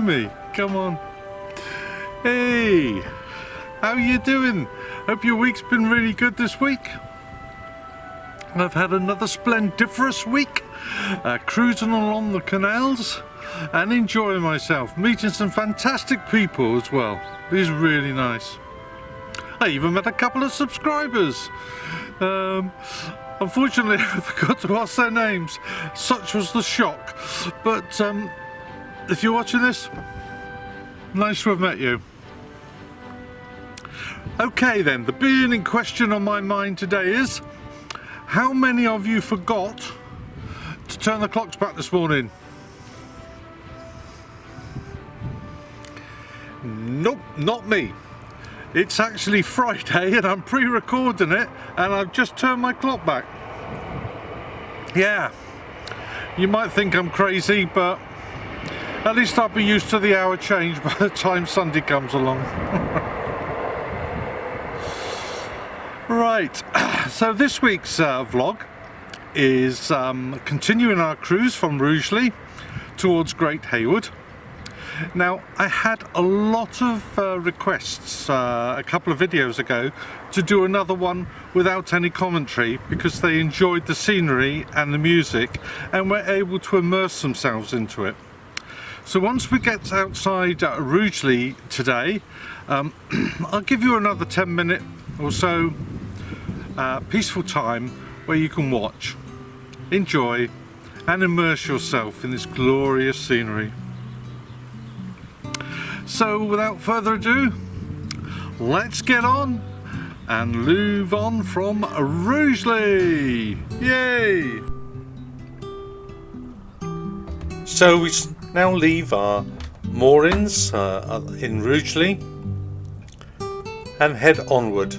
me. Come on. Hey, how you doing? Hope your week's been really good this week. I've had another splendiferous week, cruising along the canals and enjoying myself, meeting some fantastic people as well. It was really nice. I even met a couple of subscribers. Unfortunately, I forgot to ask their names. Such was the shock. But if you're watching this, nice to have met you. Okay then, the burning question on my mind today is, how many of you forgot to turn the clocks back this morning? Nope, not me. It's actually Friday and I'm pre-recording it and I've just turned my clock back. Yeah, you might think I'm crazy, but at least I'll be used to the hour change by the time Sunday comes along. Right, so this week's vlog is continuing our cruise from Rugely towards Gt Hayward. Now, I had a lot of requests a couple of videos ago to do another one without any commentary because they enjoyed the scenery and the music and were able to immerse themselves into it. So once we get outside Rugely today, I'll give you another 10-minute or so peaceful time where you can watch, enjoy and immerse yourself in this glorious scenery. So without further ado, let's get on and move on from Rugely. Yay! So we now leave our moorings in Rugely and head onward.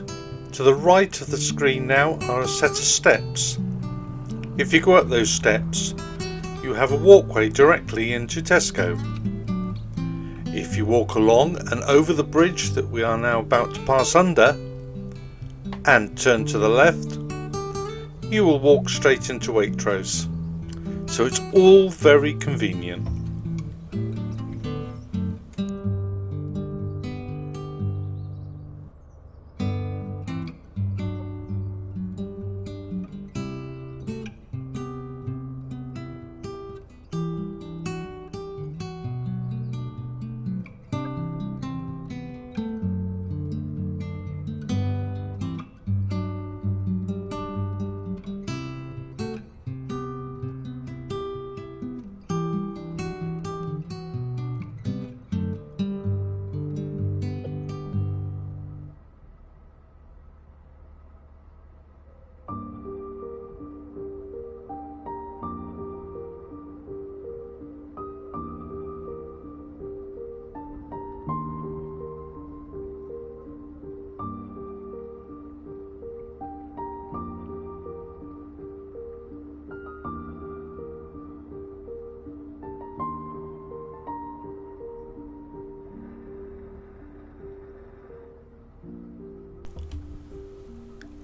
To the right of the screen now are a set of steps. If you go up those steps, you have a walkway directly into Tesco. If you walk along and over the bridge that we are now about to pass under and turn to the left, you will walk straight into Waitrose. So it's all very convenient.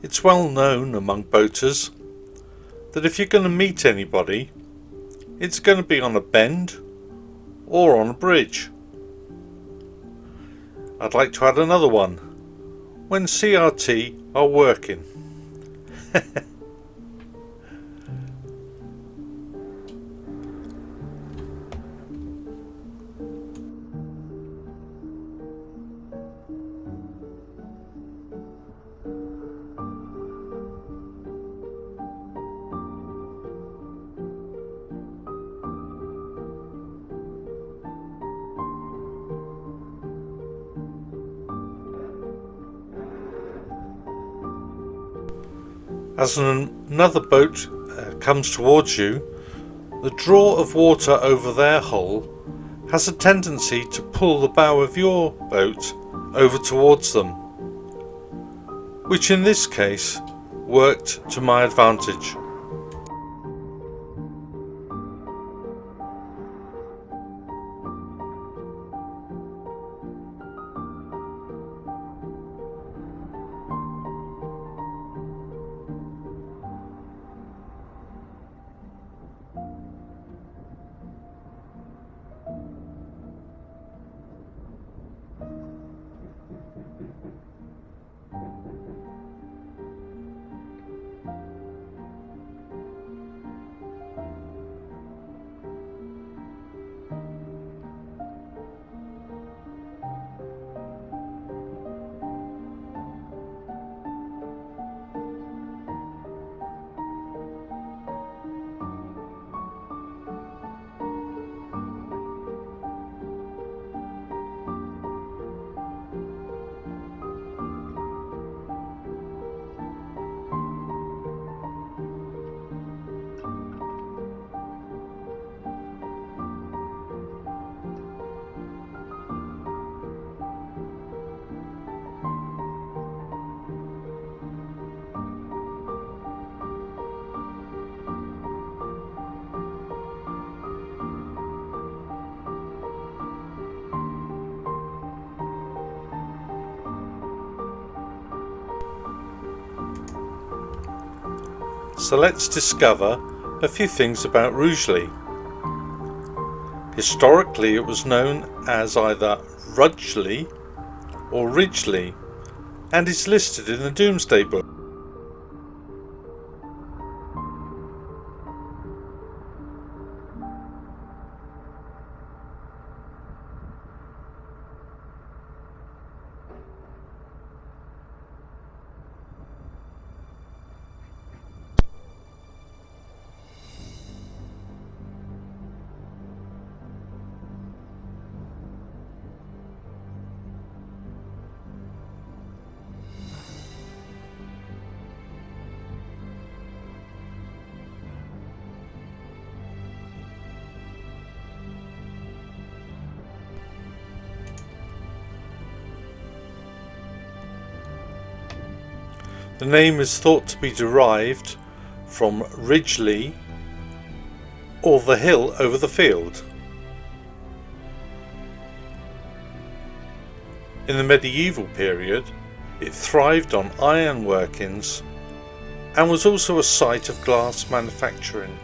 It's well known among boaters that if you're going to meet anybody, it's going to be on a bend or on a bridge. I'd like to add another one, when CRT are working. As another boat comes towards you, the draw of water over their hull has a tendency to pull the bow of your boat over towards them, which in this case worked to my advantage. So let's discover a few things about Rugely. Historically it was known as either Rugely or Rugely and is listed in the Domesday Book. The name is thought to be derived from Rugely, or the hill over the field. In the medieval period, it thrived on iron workings and was also a site of glass manufacturing.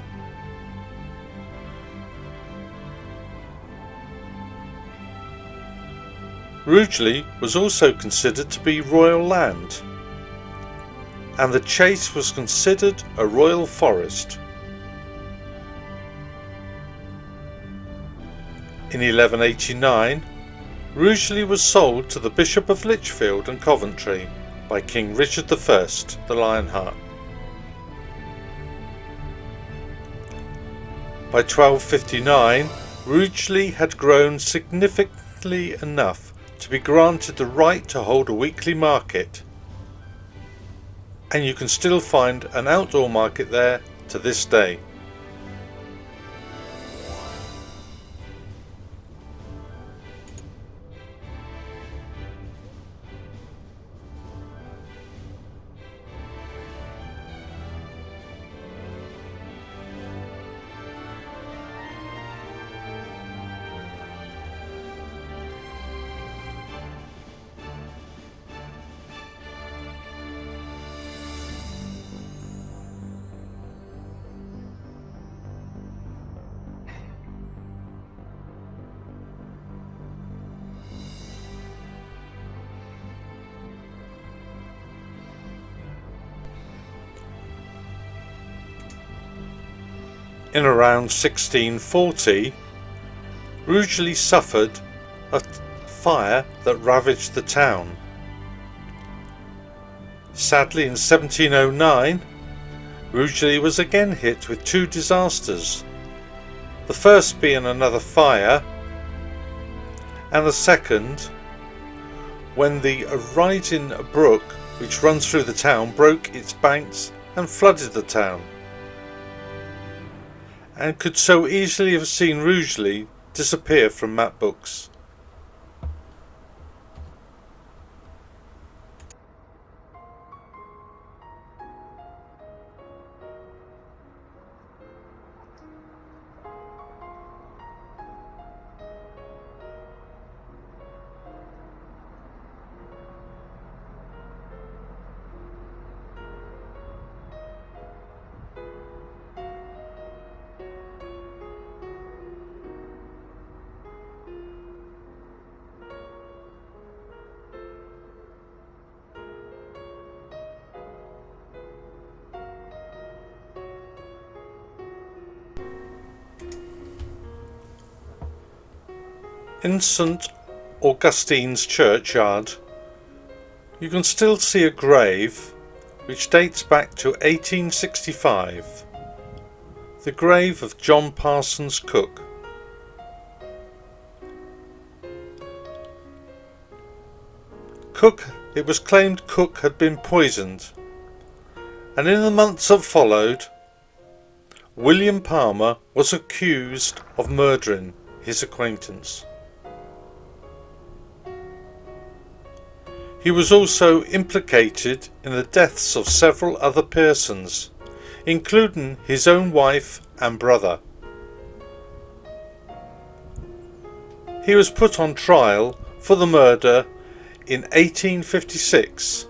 Rugely was also considered to be royal land, and the chase was considered a royal forest. In 1189, Rugely was sold to the Bishop of Lichfield and Coventry by King Richard I, the Lionheart. By 1259, Rugely had grown significantly enough to be granted the right to hold a weekly market, and you can still find an outdoor market there to this day. In around 1640, Rugely suffered a fire that ravaged the town. Sadly, in 1709, Rugely was again hit with two disasters, the first being another fire, and the second when the rising brook which runs through the town broke its banks and flooded the town, and could so easily have seen Rugely disappear from map books. In St Augustine's churchyard, you can still see a grave which dates back to 1865, the grave of John Parsons Cook. It was claimed Cook had been poisoned, and in the months that followed, William Palmer was accused of murdering his acquaintance. He was also implicated in the deaths of several other persons, including his own wife and brother. He was put on trial for the murder in 1856,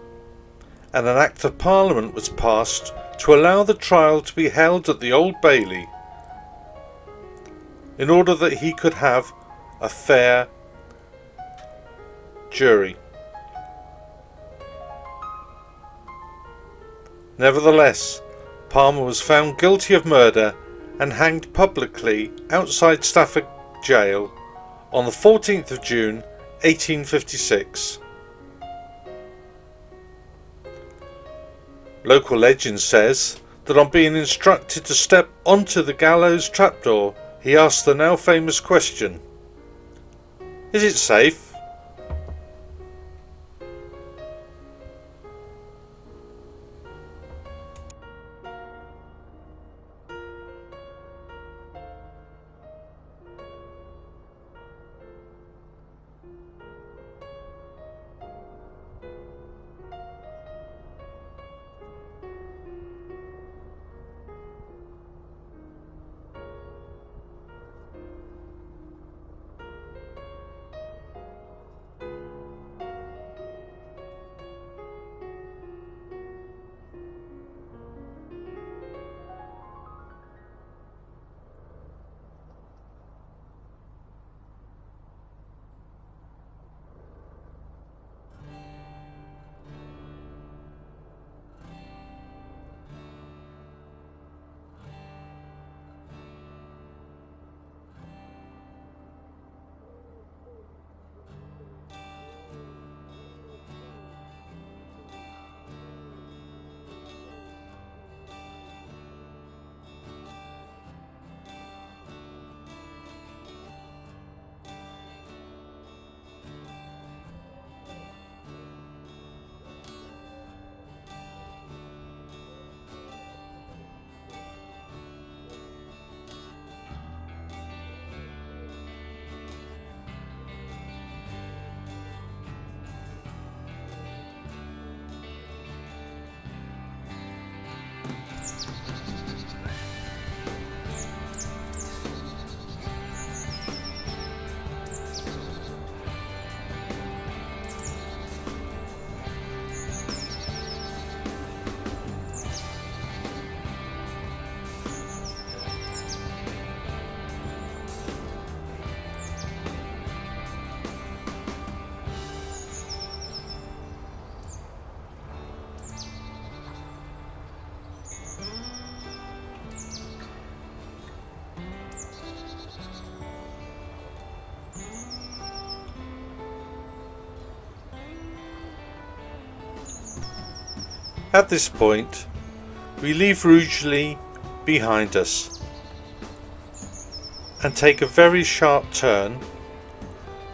and an Act of Parliament was passed to allow the trial to be held at the Old Bailey, in order that he could have a fair jury. Nevertheless, Palmer was found guilty of murder and hanged publicly outside Stafford Jail on the 14th of June 1856. Local legend says that on being instructed to step onto the gallows trapdoor, he asked the now famous question, "Is it safe?" At this point, we leave Rugely behind us and take a very sharp turn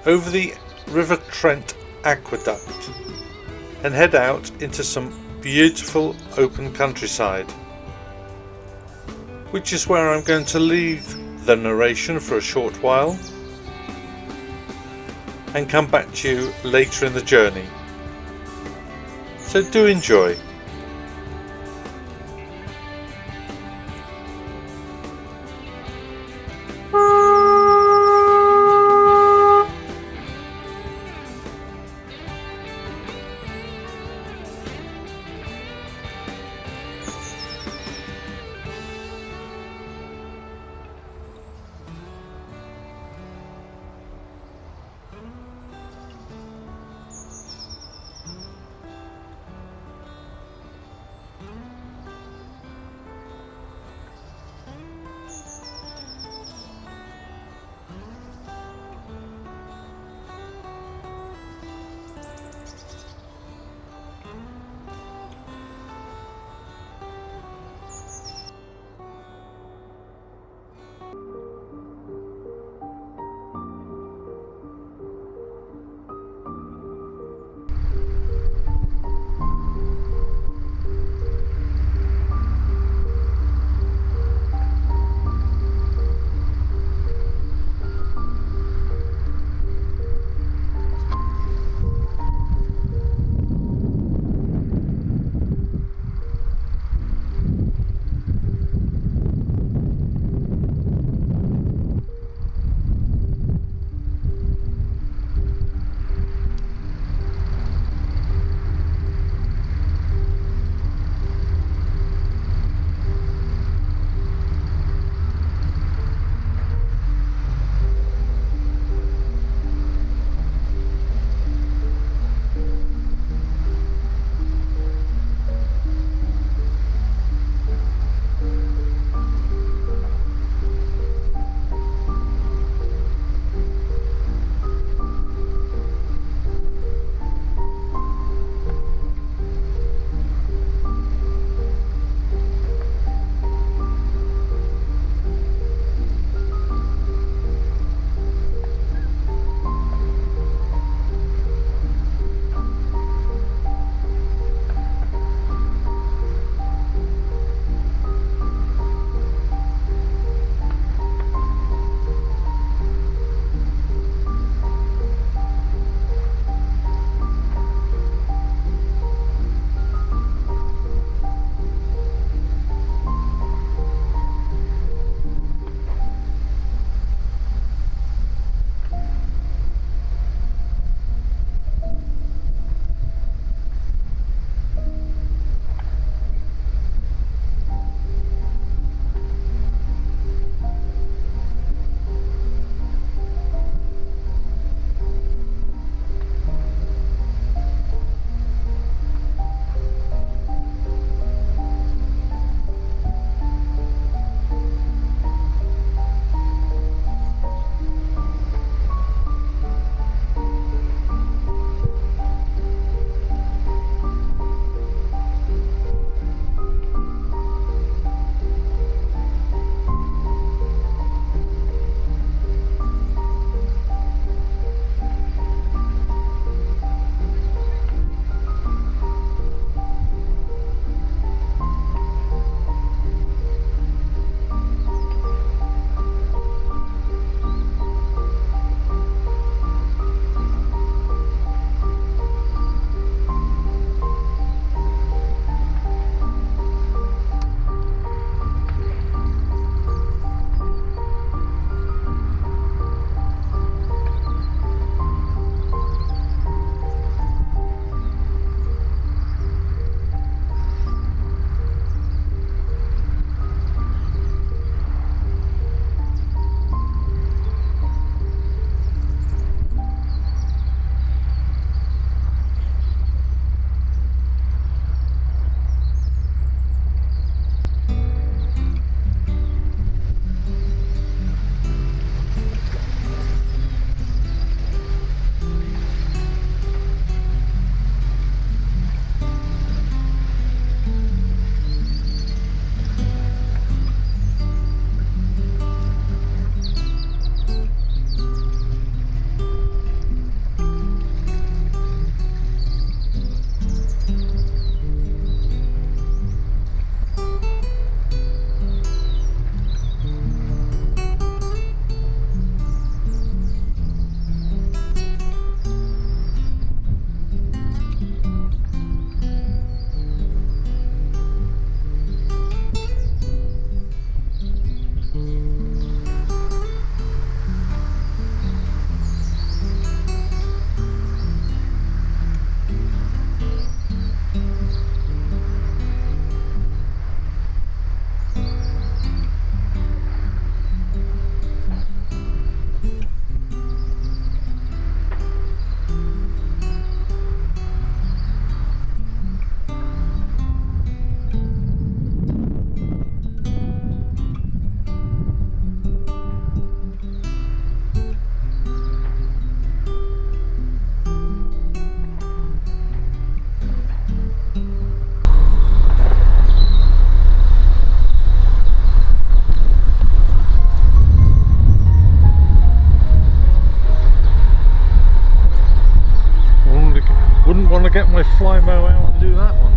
over the River Trent Aqueduct and head out into some beautiful open countryside, which is where I'm going to leave the narration for a short while and come back to you later in the journey. So do enjoy. get my fly mow out and do that one.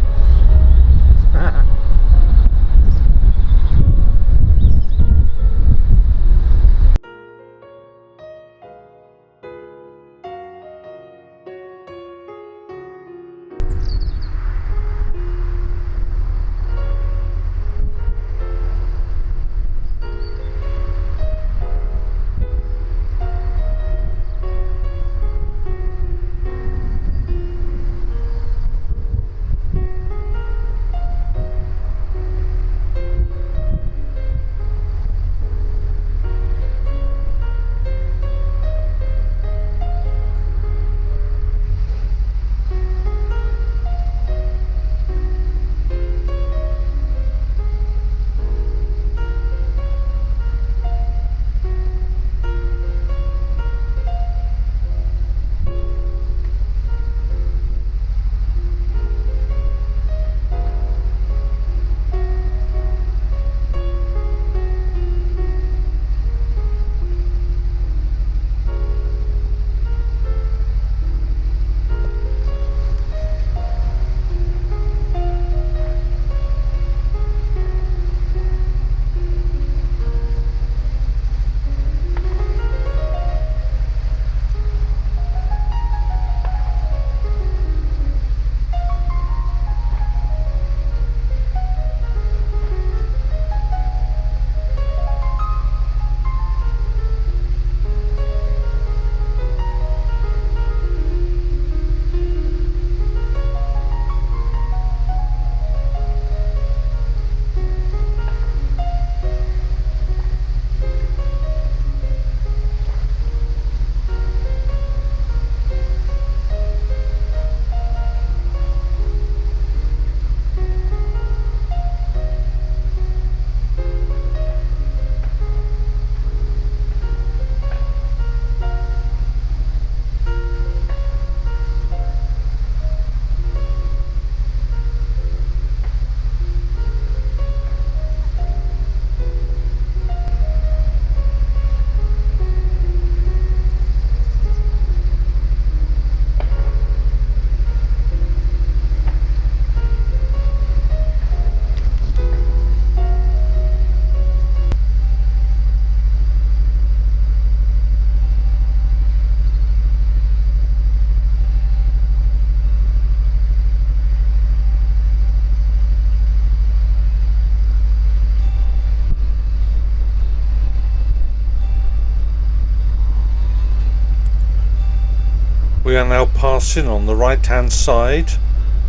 We are now passing on the right hand side,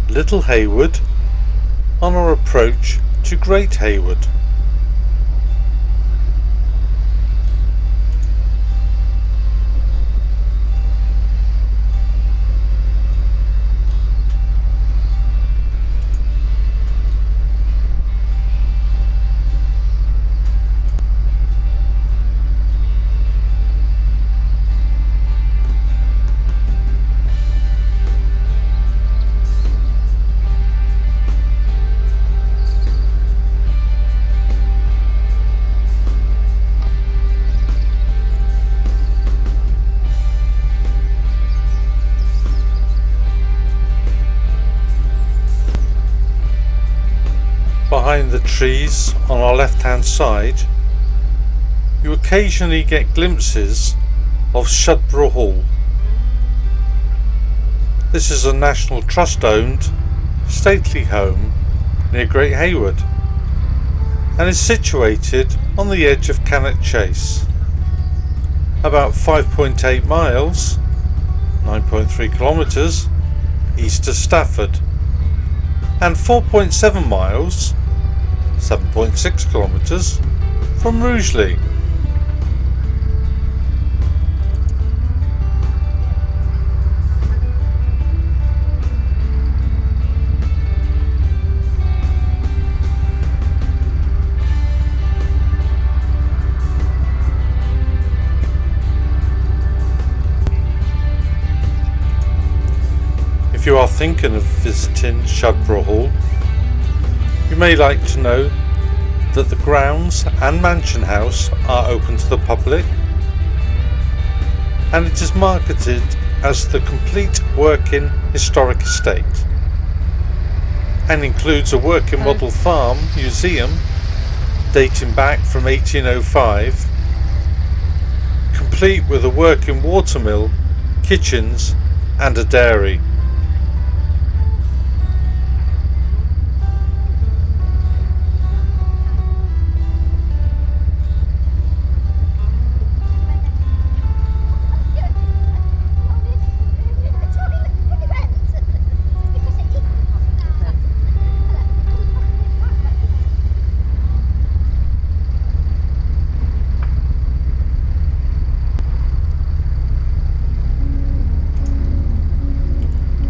Little Haywood, on our approach to Great Hayward. Behind the trees on our left hand side, you occasionally get glimpses of Shutterstock Hall. This is a National Trust owned, stately home near Great Hayward and is situated on the edge of Canal Chase, about 5.8 miles, 9.3 kilometres east of Stafford, and 4.7 miles, 7.6 kilometres from Rugely. If you are thinking of visiting Shutterstock Hall, you may like to know that the grounds and mansion house are open to the public, and it is marketed as the complete working historic estate and includes a working model farm museum dating back from 1805, complete with a working watermill, kitchens and a dairy.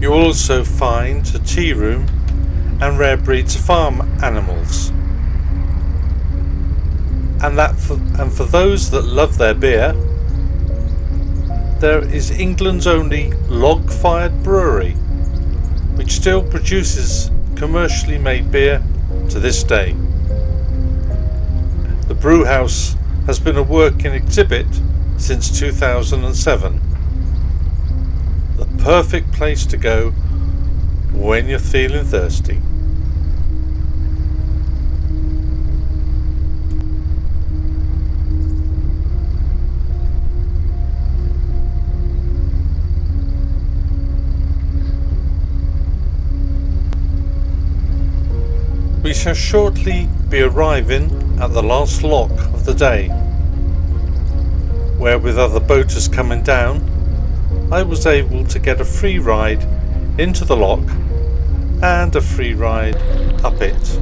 You will also find a tea room and rare breeds of farm animals. And for those that love their beer, there is England's only log-fired brewery, which still produces commercially made beer to this day. The brew house has been a working exhibit since 2007. The perfect place to go when you're feeling thirsty. We shall shortly be arriving at the last lock of the day, where with other boaters coming down, I was able to get a free ride into the lock and a free ride up it.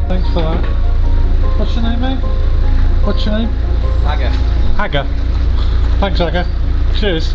Thanks for that. What's your name, mate? What's your name? Aga. Aga. Thanks, Aga. Cheers.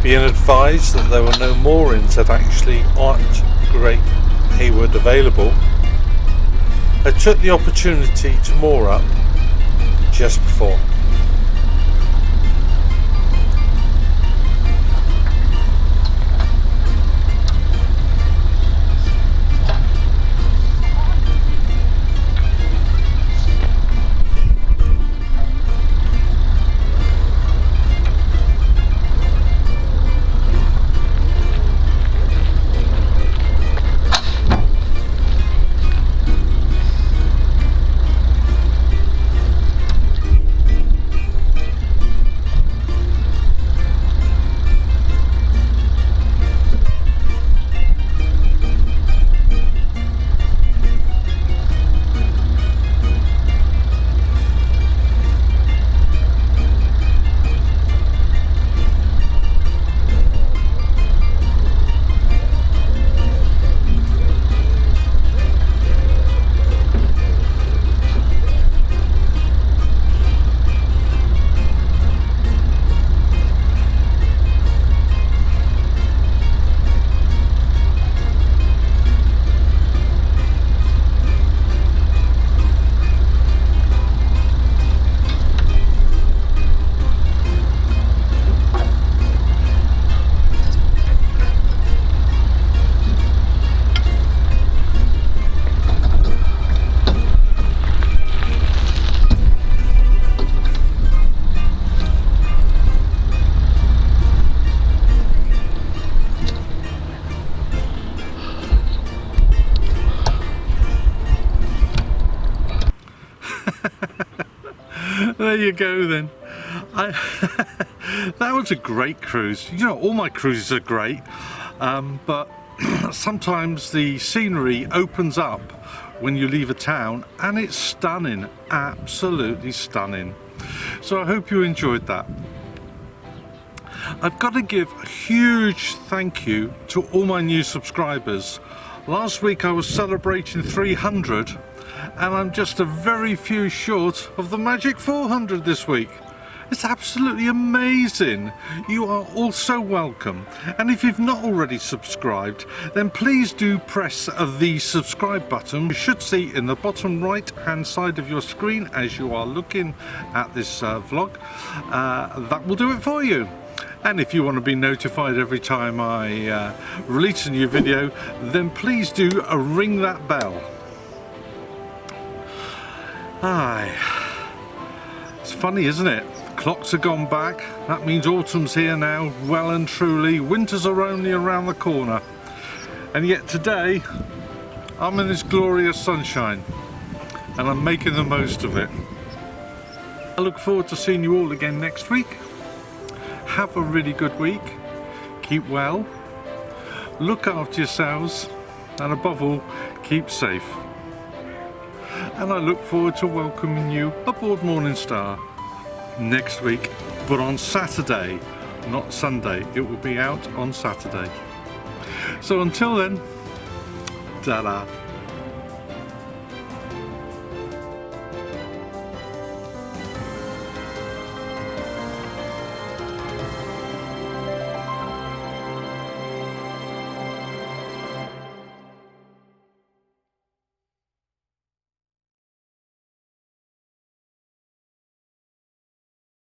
Being advised that there were no moorings that actually aren't Gt Hayward available, I took the opportunity to moor up just before. There you go then. That was a great cruise. You know, all my cruises are great, but sometimes the scenery opens up when you leave a town and it's stunning, absolutely stunning. So I hope you enjoyed that. I've got to give a huge thank you to all my new subscribers. Last week I was celebrating 300 and I'm just a very few short of the magic 400 this week. It's absolutely amazing. You are all so welcome, and if you've not already subscribed, then please do press the subscribe button. You should see in the bottom right hand side of your screen as you are looking at this vlog. That will do it for you. And if you want to be notified every time I release a new video, then please do ring that bell. Aye, it's funny, isn't it? Clocks have gone back. That means autumn's here now, well and truly. Winters are only around the corner. And yet today, I'm in this glorious sunshine and I'm making the most of it. I look forward to seeing you all again next week. Have a really good week. Keep well. Look after yourselves. And above all, keep safe. And I look forward to welcoming you aboard Morning Star next week, but on Saturday, not Sunday. It will be out on Saturday. So until then, ta-da.